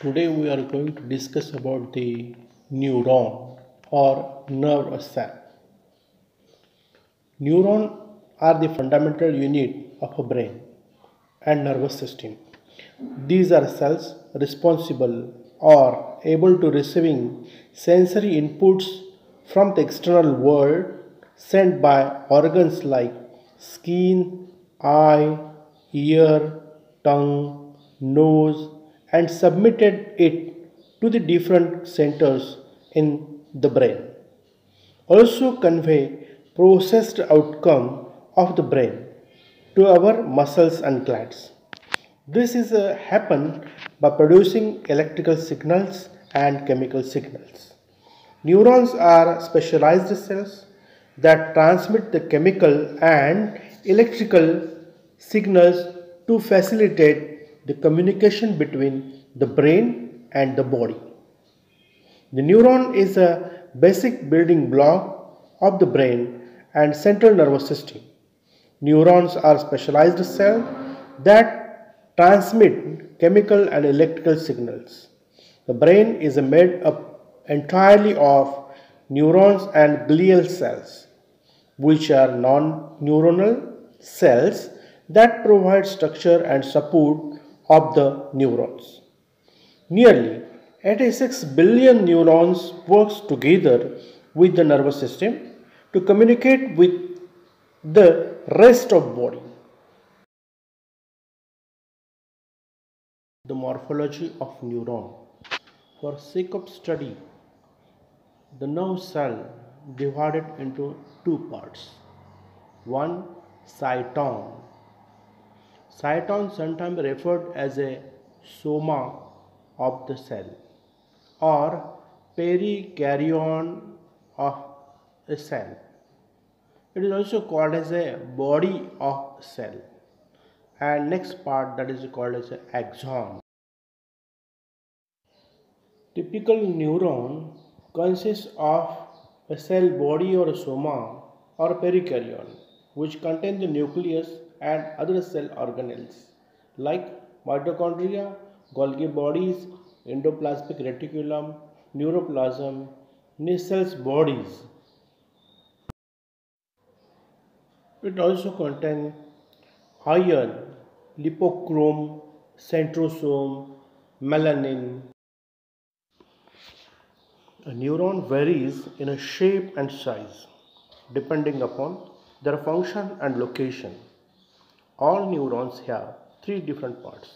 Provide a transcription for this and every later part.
Today we are going to discuss about the neuron or nerve cell. Neurons are the fundamental unit of a brain and nervous system. These are cells responsible or able to receiving sensory inputs from the external world sent by organs like skin, eye, ear, tongue, nose and submitted it to the different centers in the brain. Also convey processed outcome of the brain to our muscles and glands. This is happen by producing electrical signals and chemical signals. Neurons are specialized cells that transmit the chemical and electrical signals to facilitate the communication between the brain and the body. The neuron is a basic building block of the brain and central nervous system. Neurons are specialized cells that transmit chemical and electrical signals. The brain is made up entirely of neurons and glial cells, which are non-neuronal cells that provide structure and support of the neurons. Nearly 86 billion neurons work together with the nervous system to communicate with the rest of body. The morphology of neuron. For sake of study, the nerve cell divided into two parts. One, cyton. Cyton sometimes referred as a soma of the cell or perikaryon of a cell. It is also called as a body of cell. And next part that is called as a axon. Typical neuron consists of a cell body or a soma or perikaryon which contain the nucleus and other cell organelles like mitochondria, Golgi bodies, endoplasmic reticulum, neuroplasm, Nissel's bodies. It also contains iron, lipochrome, centrosome, melanin. A neuron varies in a shape and size depending upon their function and location. All neurons have three different parts: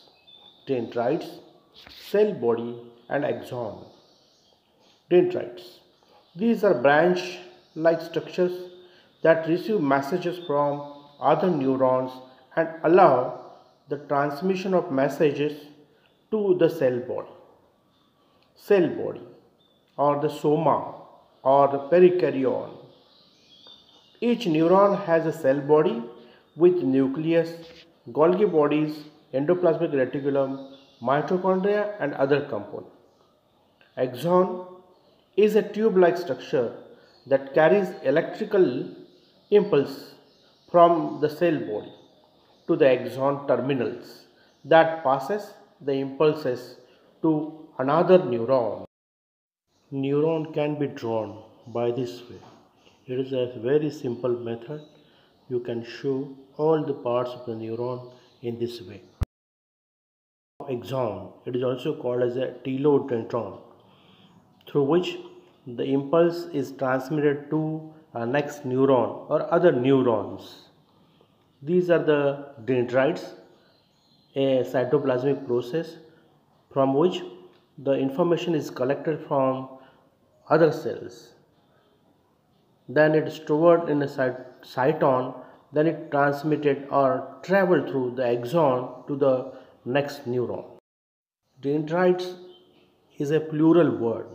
dendrites, cell body, and axon. Dendrites. These are branch like structures that receive messages from other neurons and allow the transmission of messages to the cell body. Cell body or the soma or the perikaryon. Each neuron has a cell body with nucleus, Golgi bodies, endoplasmic reticulum, mitochondria and other components. Axon is a tube-like structure that carries electrical impulse from the cell body to the axon terminals that passes the impulses to another neuron. Neuron can be drawn by this way. It is a very simple method. You can show all the parts of the neuron in this way. Axon, it is also called as a telodendron, through which the impulse is transmitted to a next neuron or other neurons. These are the dendrites, a cytoplasmic process from which the information is collected from other cells. Then it is stored in a cyton, then it transmitted or traveled through the axon to the next neuron. Dendrites is a plural word.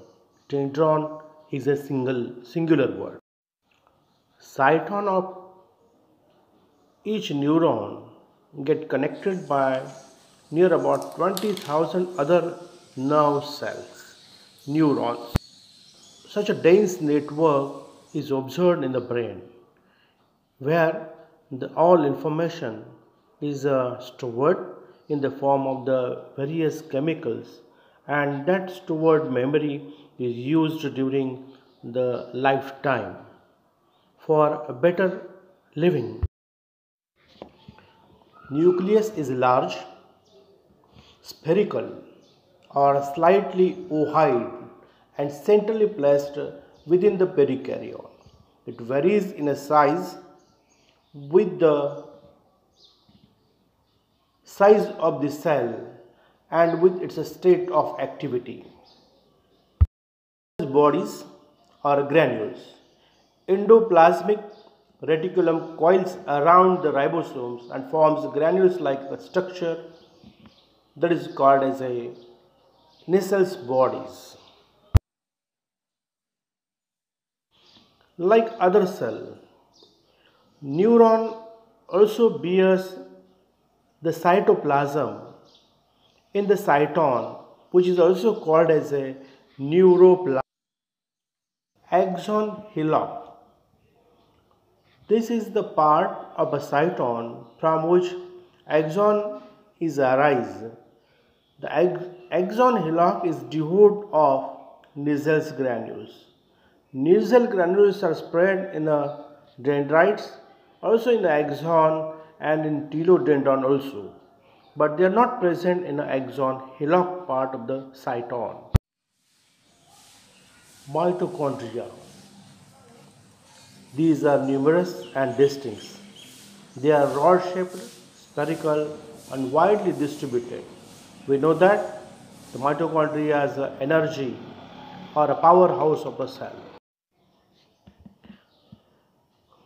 Dendron is a singular word. Cyton of each neuron get connected by near about 20,000 other nerve cells, neurons. Such a dense network is observed in the brain where all information is stored in the form of the various chemicals and that stored memory is used during the lifetime for a better living. Nucleus is large, spherical, or slightly ovoid and centrally placed within the perikaryon. It varies in a size with the size of the cell and with its state of activity. Bodies are granules. Endoplasmic reticulum coils around the ribosomes and forms granules like a structure that is called as a Nissel's bodies. Like other cell, neuron also bears the cytoplasm in the cyton, which is also called as a neuroplasm. Axon hillock. This is the part of a cyton from which axon is arise. The axon hillock is devoid of Nissel's granules. Nissel granules are spread in the dendrites, also in the axon and in telodendron also, but they are not present in the axon hillock part of the cyton. Mitochondria. These are numerous and distinct. They are rod-shaped, spherical, and widely distributed. We know that the mitochondria is the energy or a powerhouse of a cell.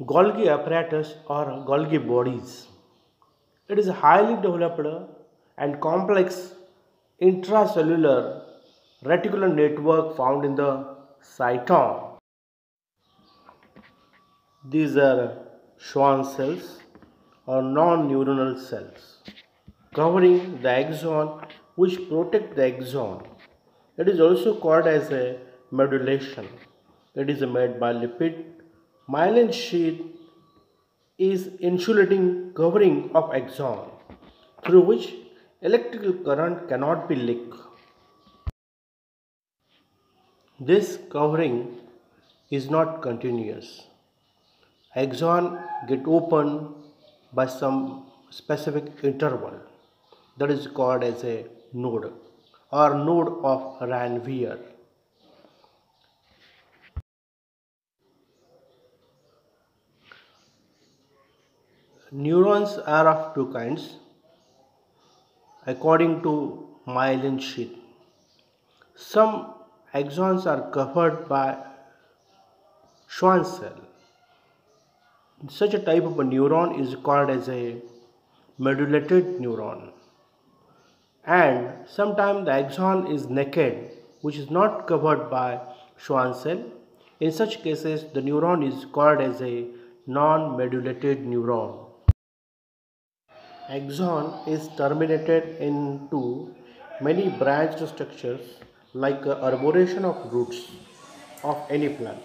Golgi apparatus or Golgi bodies. It is a highly developed and complex intracellular reticular network found in the cytosol. These are Schwann cells or non-neuronal cells covering the axon which protect the axon. It is also called as a medullation. It is made by lipid. Myelin sheath is insulating covering of axon through which electrical current cannot be leaked. This covering is not continuous. Axon get open by some specific interval that is called as a node or node of Ranvier. Neurons are of two kinds according to myelin sheath. Some axons are covered by Schwann cell. Such a type of a neuron is called as a medullated neuron. And sometimes the axon is naked, which is not covered by Schwann cell. In such cases, the neuron is called as a non-medullated neuron. Axon is terminated into many branched structures like arboration of roots of any plant.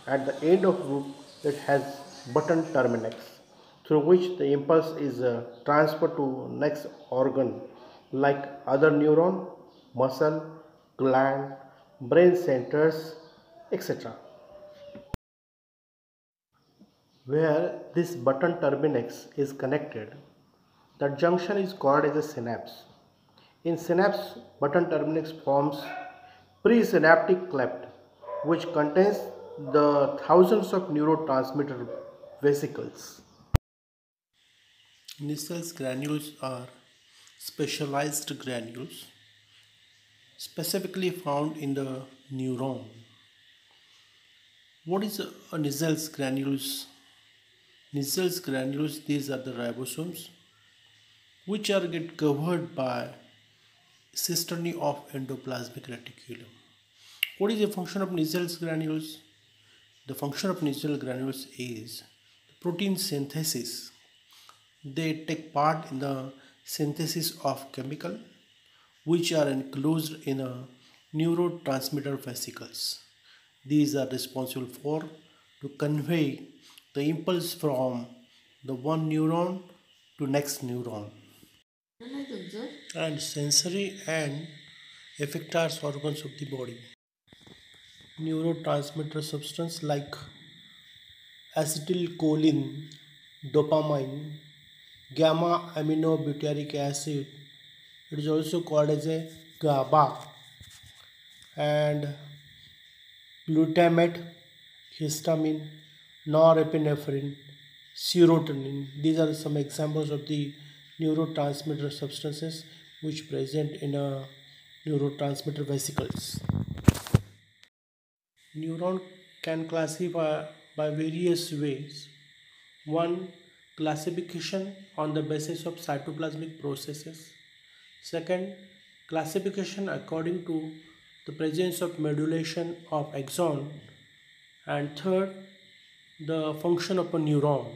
At the end of root, it has button terminus through which the impulse is transferred to next organ like other neuron, muscle, gland, brain centers, etc. Where this button terminus is connected, that junction is called as a synapse. In synapse, button terminus forms presynaptic cleft, which contains the thousands of neurotransmitter vesicles. Nissel's granules are specialized granules specifically found in the neuron. What is a Nissel's granules? Nissel's granules, these are the ribosomes which are get covered by cisternae of endoplasmic reticulum. What is the function of Nissel's granules? The function of Nissel's granules is protein synthesis. They take part in the synthesis of chemical which are enclosed in a neurotransmitter vesicles. These are responsible for to convey the impulse from the one neuron to next neuron. And sensory and effectors organs of the body. Neurotransmitter substance like acetylcholine, dopamine, gamma aminobutyric acid. It is also called as a GABA, and glutamate, histamine, norepinephrine, serotonin. These are some examples of the neurotransmitter substances which present in a neurotransmitter vesicles. Neuron can classify by various ways. One, classification on the basis of cytoplasmic processes. Second, classification according to the presence of modulation of axon. And third, the function of a neuron.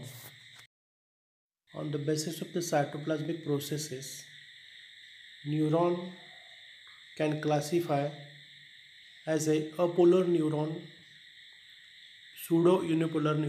On the basis of the cytoplasmic processes, neuron can classify as a apolar neuron, pseudo unipolar neuron,